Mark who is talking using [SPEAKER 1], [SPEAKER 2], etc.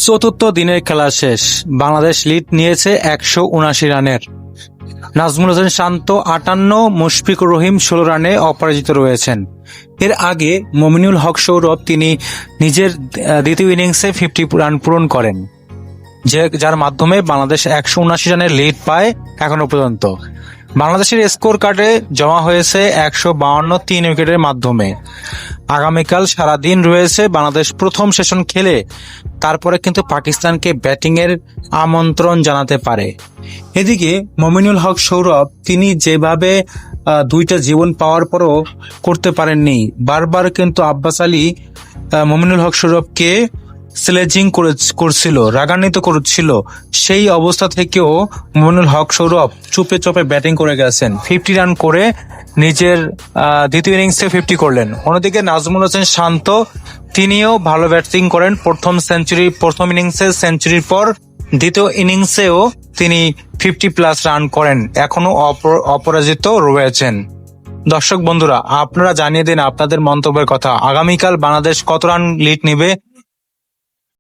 [SPEAKER 1] চতুর্থ দিনের খেলা শেষ, বাংলাদেশ লিড নিয়েছে 179 রানের। নাজমুল হোসেন শান্ত 58, মুশফিকুর রহিম 16 রানে অপরাজিত রয়েছেন। এর আগে মমিনুল হক সৌরভ তিনি নিজের দ্বিতীয় ইনিংসে 50 রান পূরণ করেন, যার মাধ্যমে বাংলাদেশ 179 রানের লিড পায়। এখনো পর্যন্ত বাংলাদেশের স্কোর কার্ডে জমা হয়েছে 152 3 উইকেটের মাধ্যমে। আগামীকাল সারাদিন রয়েছে, বাংলাদেশ প্রথম সেশন খেলে তারপরে কিন্তু পাকিস্তানকে ব্যাটিং এর আমন্ত্রণ জানাতে পারে। এদিকে মমিনুল হক সৌরভ তিনি যেভাবে দুইটা জীবন পাওয়ার পরও করতে পারেননি, বারবার কিন্তু আব্বাস আলী মমিনুল হক সৌরভকে স্লেজিং করছিল, রাগান্বিত করছিল। সেই অবস্থা থেকেও মমিনুল হক সৌরভ চুপে চুপে ব্যাটিং করে গেছেন, 50 রান করে নিজের দ্বিতীয় ইনিংসে 50 করলেন। অন্যদিকে নাজমুল হোসেন শান্ত তিনিও ভালো ব্যাটিং করেন, প্রথম ইনিংসে সেঞ্চুরির পর দ্বিতীয় ইনিংসেও তিনি 50+ রান করেন, এখনো অপরাজিত রয়েছেন। দর্শক বন্ধুরা, আপনারা জানিয়ে দিন আপনাদের মন্তব্যের কথা। আগামীকাল বাংলাদেশ কত রান লিড নেবে?